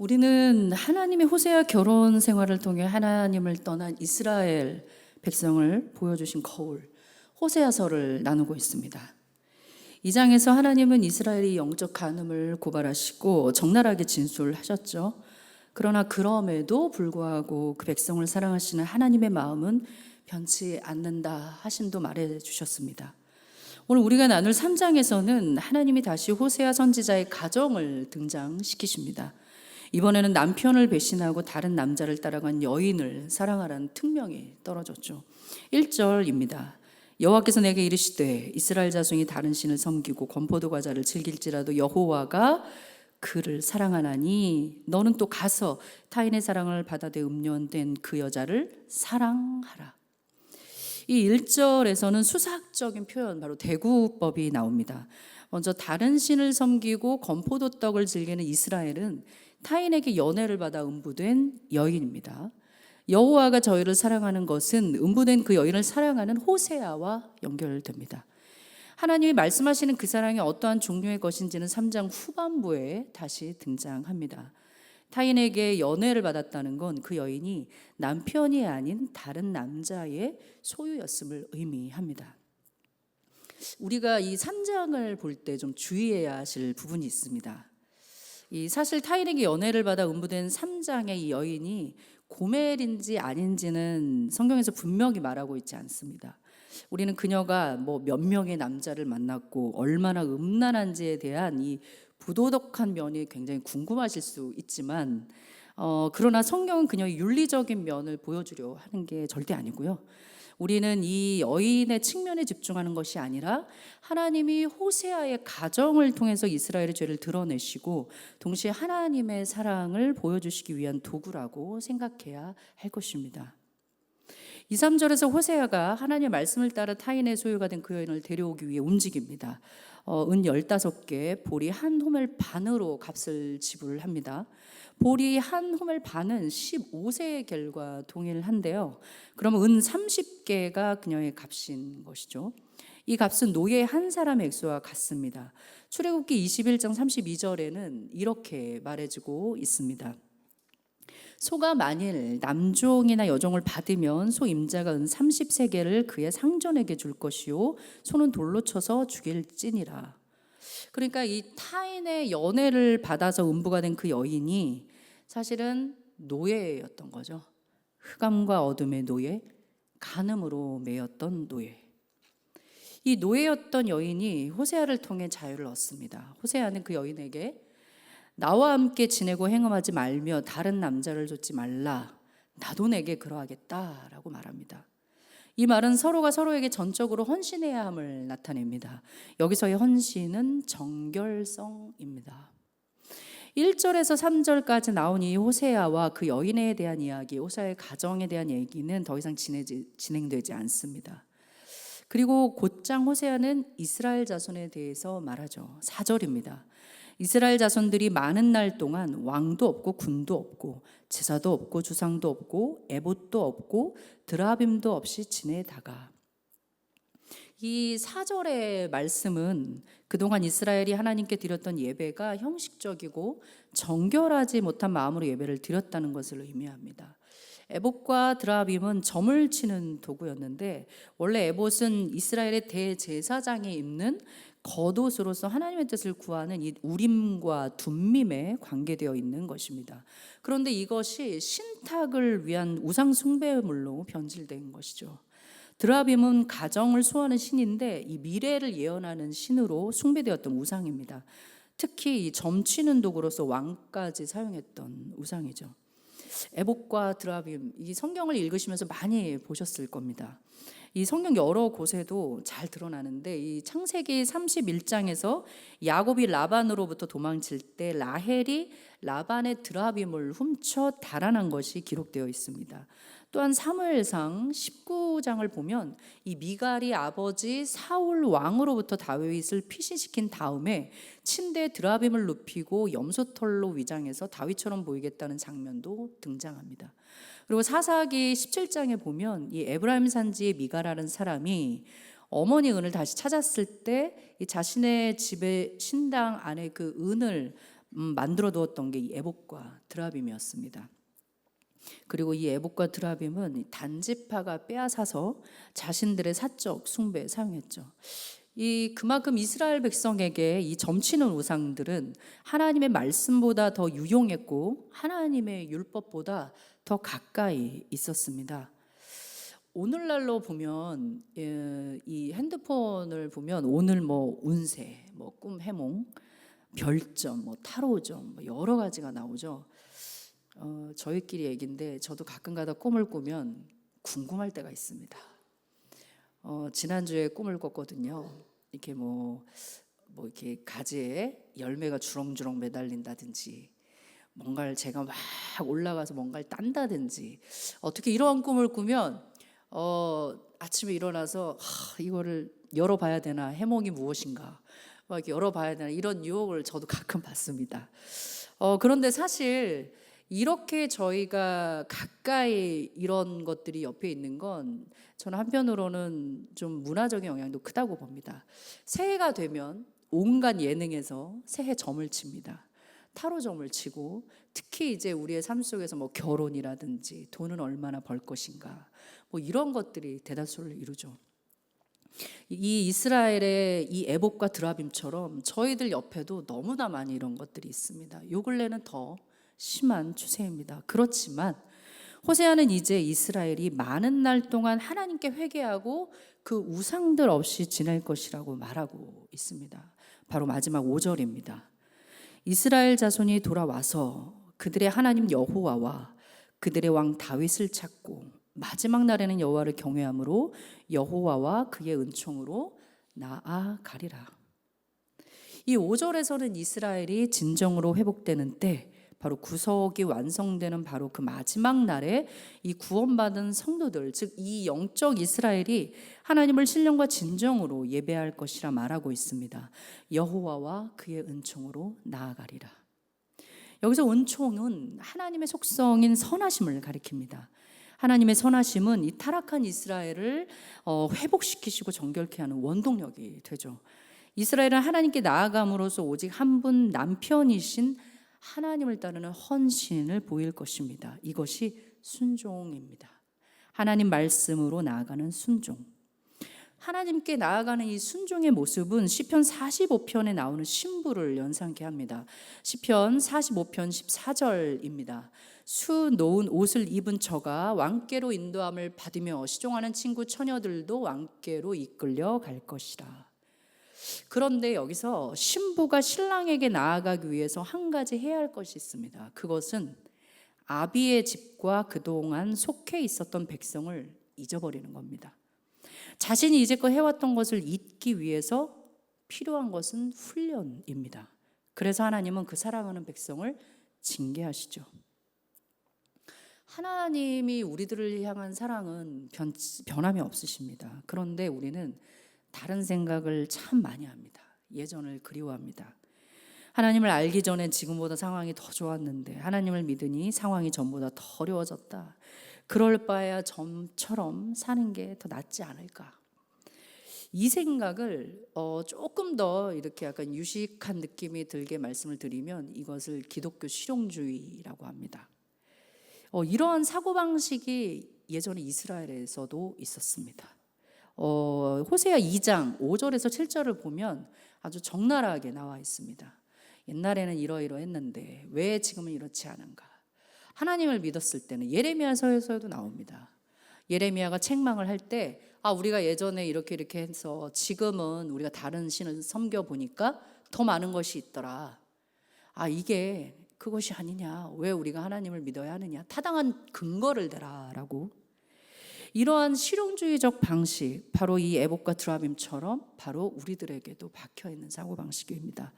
우리는 하나님의 호세아 결혼 생활을 통해 하나님을 떠난 이스라엘 백성을 보여주신 거울, 호세아서를 나누고 있습니다. 이 장에서 하나님은 이스라엘의 영적 간음을 고발하시고 적나라하게 진술하셨죠. 그러나 그럼에도 불구하고 그 백성을 사랑하시는 하나님의 마음은 변치 않는다 하심도 말해 주셨습니다. 오늘 우리가 나눌 3장에서는 하나님이 다시 호세아 선지자의 가정을 등장시키십니다. 이번에는 남편을 배신하고 다른 남자를 따라간 여인을 사랑하라는 특명이 떨어졌죠. 1절입니다. 여호와께서 내게 이르시되 이스라엘 자손이 다른 신을 섬기고 건포도 과자를 즐길지라도 여호와가 그를 사랑하나니 너는 또 가서 타인의 사랑을 받아대 음련된 그 여자를 사랑하라. 이 1절에서는 수사학적인 표현, 바로 대구법이 나옵니다. 먼저 다른 신을 섬기고 건포도 떡을 즐기는 이스라엘은 타인에게 연애를 받아 음부된 여인입니다. 여호와가 저희를 사랑하는 것은 음부된 그 여인을 사랑하는 호세아와 연결됩니다. 하나님이 말씀하시는 그 사랑이 어떠한 종류의 것인지는 3장 후반부에 다시 등장합니다. 타인에게 연애를 받았다는 건 그 여인이 남편이 아닌 다른 남자의 소유였음을 의미합니다. 우리가 이 3장을 볼 때 좀 주의해야 하실 부분이 있습니다. 사실 타인에게 연애를 받아 음부된 3장의 이 여인이 고멜인지 아닌지는 성경에서 분명히 말하고 있지 않습니다. 우리는 그녀가 몇 명의 남자를 만났고 얼마나 음란한지에 대한 이 부도덕한 면이 굉장히 궁금하실 수 있지만 그러나 성경은 그녀의 윤리적인 면을 보여주려 하는 게 절대 아니고요. 우리는 이 여인의 측면에 집중하는 것이 아니라 하나님이 호세아의 가정을 통해서 이스라엘의 죄를 드러내시고 동시에 하나님의 사랑을 보여주시기 위한 도구라고 생각해야 할 것입니다. 2, 3절에서 호세아가 하나님의 말씀을 따라 타인의 소유가 된 그 여인을 데려오기 위해 움직입니다. 은 15개, 보리 한 호멜 반으로 값을 지불합니다. 보리 한 호멜 반은 15세겔과 동일한데요. 그러면 은 30개가 그녀의 값인 것이죠. 이 값은 노예 한 사람의 액수와 같습니다. 출애굽기 21장 32절에는 이렇게 말해주고 있습니다. 소가 만일 남종이나 여종을 받으면 소 임자가 은 30세겔을 그의 상전에게 줄 것이요 소는 돌로 쳐서 죽일지니라. 그러니까 이 타인의 연애를 받아서 음부가 된 그 여인이 사실은 노예였던 거죠. 흑암과 어둠의 노예, 간음으로 매였던 노예. 이 노예였던 여인이 호세아를 통해 자유를 얻습니다. 호세아는 그 여인에게 나와 함께 지내고 행음하지 말며 다른 남자를 좇지 말라. 나도 내게 그러하겠다라고 말합니다. 이 말은 서로가 서로에게 전적으로 헌신해야 함을 나타냅니다. 여기서의 헌신은 정결성입니다. 1절에서 3절까지 나온 이 호세아와 그 여인에 대한 이야기, 호세아의 가정에 대한 얘기는 더 이상 진행되지 않습니다. 그리고 곧장 호세아는 이스라엘 자손에 대해서 말하죠. 4절입니다. 이스라엘 자손들이 많은 날 동안 왕도 없고 군도 없고 제사도 없고 주상도 없고 에봇도 없고 드라빔도 없이 지내다가. 이 4절의 말씀은 그동안 이스라엘이 하나님께 드렸던 예배가 형식적이고 정결하지 못한 마음으로 예배를 드렸다는 것을 의미합니다. 에봇과 드라빔은 점을 치는 도구였는데 원래 에봇은 이스라엘의 대제사장이 입는 겉옷으로서 하나님의 뜻을 구하는 이 우림과 둠밈에 관계되어 있는 것입니다. 그런데 이것이 신탁을 위한 우상 숭배물로 변질된 것이죠. 드라빔은 가정을 수호하는 신인데 이 미래를 예언하는 신으로 숭배되었던 우상입니다. 특히 이 점치는 도구로서 왕까지 사용했던 우상이죠. 에봇과 드라빔, 이 성경을 읽으시면서 많이 보셨을 겁니다. 이 성경 여러 곳에도 잘 드러나는데 이 창세기 31장에서 야곱이 라반으로부터 도망칠 때 라헬이 라반의 드라빔을 훔쳐 달아난 것이 기록되어 있습니다. 또한 사무엘상 19장을 보면 이 미갈이 아버지 사울 왕으로부터 다윗을 피신시킨 다음에 침대에 드라빔을 눕히고 염소털로 위장해서 다윗처럼 보이겠다는 장면도 등장합니다. 그리고 사사기 17장에 보면 이 에브라임 산지의 미갈이라는 사람이 어머니 은을 다시 찾았을 때 이 자신의 집의 신당 안에 그 은을 만들어 두었던 게 이 에봇과 드라빔이었습니다. 그리고 이 에봇과 드라빔은 단지파가 빼앗아서 자신들의 사적 숭배에 사용했죠. 그만큼 이스라엘 백성에게 이 점치는 우상들은 하나님의 말씀보다 더 유용했고 하나님의 율법보다 더 가까이 있었습니다. 오늘날로 보면 이 핸드폰을 보면 오늘 뭐 운세, 뭐 꿈 해몽, 별점, 뭐 타로점, 뭐 여러 가지가 나오죠. 저희끼리 얘기인데 저도 가끔가다 꿈을 꾸면 궁금할 때가 있습니다. 지난주에 꿈을 꿨거든요. 이렇게 뭐 이렇게 가지에 열매가 주렁주렁 매달린다든지, 뭔가를 제가 막 올라가서 뭔가를 딴다든지, 어떻게 이런 꿈을 꾸면 아침에 일어나서 이거를 열어봐야 되나, 해몽이 무엇인가, 막 이렇게 열어봐야 되나, 이런 유혹을 저도 가끔 받습니다. 그런데 사실 이렇게 저희가 가까이 이런 것들이 옆에 있는 건 저는 한편으로는 좀 문화적인 영향도 크다고 봅니다. 새해가 되면 온갖 예능에서 새해 점을 칩니다. 타로점을 치고, 특히 이제 우리의 삶 속에서 뭐 결혼이라든지 돈은 얼마나 벌 것인가, 뭐 이런 것들이 대다수를 이루죠. 이 이스라엘의 이 에봇과 드라빔처럼 저희들 옆에도 너무나 많이 이런 것들이 있습니다. 요 근래는 더 심한 추세입니다. 그렇지만 호세아는 이제 이스라엘이 많은 날 동안 하나님께 회개하고 그 우상들 없이 지낼 것이라고 말하고 있습니다. 바로 마지막 5절입니다. 이스라엘 자손이 돌아와서 그들의 하나님 여호와와 그들의 왕 다윗을 찾고 마지막 날에는 여호와를 경외함으로 여호와와 그의 은총으로 나아가리라. 이 5절에서는 이스라엘이 진정으로 회복되는 때, 바로 구속이 완성되는 바로 그 마지막 날에 이 구원받은 성도들, 즉 이 영적 이스라엘이 하나님을 신령과 진정으로 예배할 것이라 말하고 있습니다. 여호와와 그의 은총으로 나아가리라. 여기서 은총은 하나님의 속성인 선하심을 가리킵니다. 하나님의 선하심은 이 타락한 이스라엘을 회복시키시고 정결케 하는 원동력이 되죠. 이스라엘은 하나님께 나아감으로써 오직 한 분 남편이신 하나님을 따르는 헌신을 보일 것입니다. 이것이 순종입니다. 하나님 말씀으로 나아가는 순종. 하나님께 나아가는 이 순종의 모습은 시편 45편에 나오는 신부를 연상케 합니다. 시편 45편 14절입니다. 수 놓은 옷을 입은 저가 왕께로 인도함을 받으며 시종하는 친구 처녀들도 왕께로 이끌려 갈 것이라. 그런데 여기서 신부가 신랑에게 나아가기 위해서 한 가지 해야 할 것이 있습니다. 그것은 아비의 집과 그동안 속해 있었던 백성을 잊어버리는 겁니다. 자신이 이제껏 해왔던 것을 잊기 위해서 필요한 것은 훈련입니다. 그래서 하나님은 그 사랑하는 백성을 징계하시죠. 하나님이 우리들을 향한 사랑은 변함이 없으십니다. 그런데 우리는 다른 생각을 참 많이 합니다. 예전을 그리워합니다. 하나님을 알기 전엔 지금보다 상황이 더 좋았는데 하나님을 믿으니 상황이 전보다 더 어려워졌다. 그럴 바에야 점처럼 사는 게 더 낫지 않을까. 이 생각을 조금 더 이렇게 약간 유식한 느낌이 들게 말씀을 드리면 이것을 기독교 실용주의라고 합니다. 이러한 사고방식이 예전에 이스라엘에서도 있었습니다. 호세아 2장 5절에서 7절을 보면 아주 적나라하게 나와 있습니다. 옛날에는 이러이러했는데 왜 지금은 이렇지 않은가. 하나님을 믿었을 때는 예레미야서에서도 나옵니다. 예레미야가 책망을 할 때 우리가 예전에 이렇게 해서 지금은 우리가 다른 신을 섬겨보니까 더 많은 것이 있더라. 이게 그것이 아니냐. 왜 우리가 하나님을 믿어야 하느냐. 타당한 근거를 대라라고. 이러한 실용주의적 방식, 바로 이 에봇과 드라빔처럼 바로 우리들에게도 박혀있는 사고방식입니다.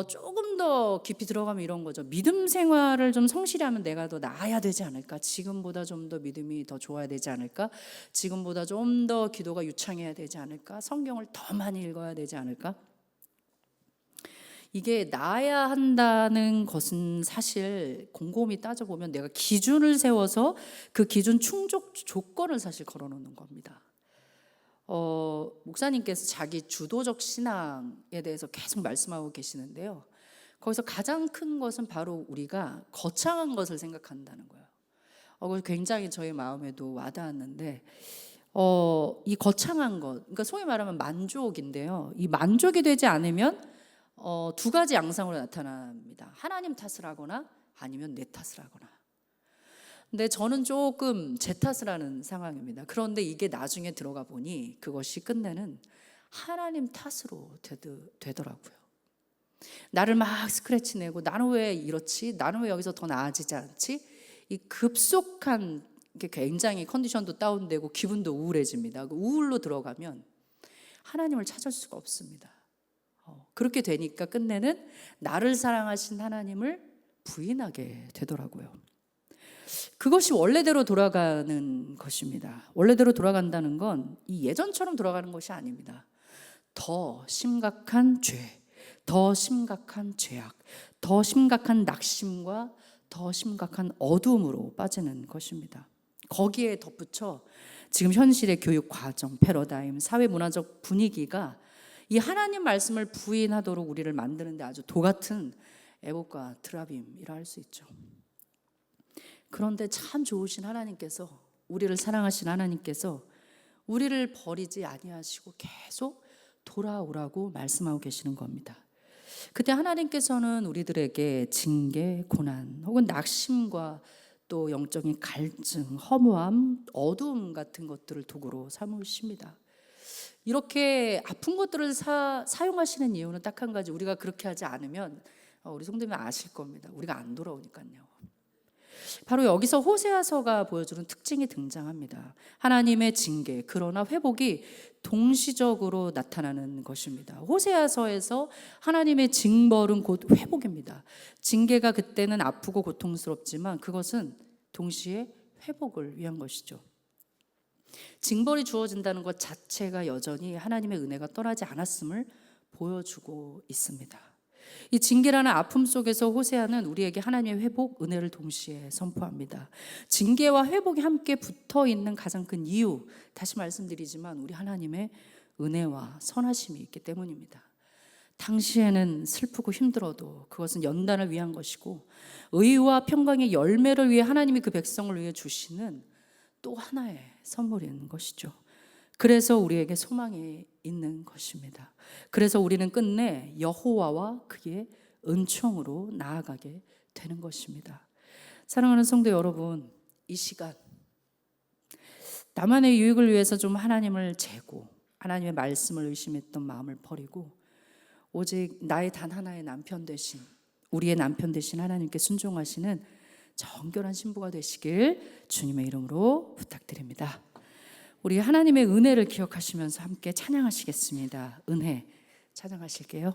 조금 더 깊이 들어가면 이런 거죠. 믿음 생활을 좀 성실히 하면 내가 더 나아야 되지 않을까? 지금보다 좀 더 믿음이 더 좋아야 되지 않을까? 지금보다 좀 더 기도가 유창해야 되지 않을까? 성경을 더 많이 읽어야 되지 않을까? 이게 나아야 한다는 것은 사실 곰곰이 따져보면 내가 기준을 세워서 그 기준 충족 조건을 사실 걸어놓는 겁니다. 목사님께서 자기 주도적 신앙에 대해서 계속 말씀하고 계시는데요. 거기서 가장 큰 것은 바로 우리가 거창한 것을 생각한다는 거예요. 그거 굉장히 저희 마음에도 와닿았는데 이 거창한 것, 그러니까 소위 말하면 만족인데요. 이 만족이 되지 않으면 두 가지 양상으로 나타납니다. 하나님 탓을 하거나 아니면 내 탓을 하거나. 근데 저는 조금 제 탓을 하는 상황입니다. 그런데 이게 나중에 들어가 보니 그것이 끝내는 하나님 탓으로 되더라고요. 나를 막 스크래치 내고 나는 왜 이렇지? 나는 왜 여기서 더 나아지지 않지? 이 급속한 게 굉장히 컨디션도 다운되고 기분도 우울해집니다. 그 우울로 들어가면 하나님을 찾을 수가 없습니다. 그렇게 되니까 끝내는 나를 사랑하신 하나님을 부인하게 되더라고요. 그것이 원래대로 돌아가는 것입니다. 원래대로 돌아간다는 건 이 예전처럼 돌아가는 것이 아닙니다. 더 심각한 죄, 더 심각한 죄악, 더 심각한 낙심과 더 심각한 어두움으로 빠지는 것입니다. 거기에 덧붙여 지금 현실의 교육 과정, 패러다임, 사회 문화적 분위기가 이 하나님 말씀을 부인하도록 우리를 만드는데 아주 도같은 애복과 트라빔이라 할 수 있죠. 그런데 참 좋으신 하나님께서, 우리를 사랑하신 하나님께서 우리를 버리지 아니하시고 계속 돌아오라고 말씀하고 계시는 겁니다. 그때 하나님께서는 우리들에게 징계, 고난 혹은 낙심과 또 영적인 갈증, 허무함, 어두움 같은 것들을 도구로 삼으십니다. 이렇게 아픈 것들을 사용하시는 이유는 딱 한 가지, 우리가 그렇게 하지 않으면 우리 성도님은 아실 겁니다. 우리가 안 돌아오니까요. 바로 여기서 호세아서가 보여주는 특징이 등장합니다. 하나님의 징계, 그러나 회복이 동시적으로 나타나는 것입니다. 호세아서에서 하나님의 징벌은 곧 회복입니다. 징계가 그때는 아프고 고통스럽지만 그것은 동시에 회복을 위한 것이죠. 징벌이 주어진다는 것 자체가 여전히 하나님의 은혜가 떠나지 않았음을 보여주고 있습니다. 이 징계라는 아픔 속에서 호세아는 우리에게 하나님의 회복, 은혜를 동시에 선포합니다. 징계와 회복이 함께 붙어 있는 가장 큰 이유, 다시 말씀드리지만 우리 하나님의 은혜와 선하심이 있기 때문입니다. 당시에는 슬프고 힘들어도 그것은 연단을 위한 것이고 의와 평강의 열매를 위해 하나님이 그 백성을 위해 주시는 또 하나의 선물인 것이죠. 그래서 우리에게 소망이 있는 것입니다. 그래서 우리는 끝내 여호와와 그의 은총으로 나아가게 되는 것입니다. 사랑하는 성도 여러분, 이 시간 나만의 유익을 위해서 좀 하나님을 재고 하나님의 말씀을 의심했던 마음을 버리고 오직 나의 단 하나의 남편 되신, 우리의 남편 되신 하나님께 순종하시는 정결한 신부가 되시길 주님의 이름으로 부탁드립니다. 우리 하나님의 은혜를 기억하시면서 함께 찬양하시겠습니다. 은혜 찬양하실게요.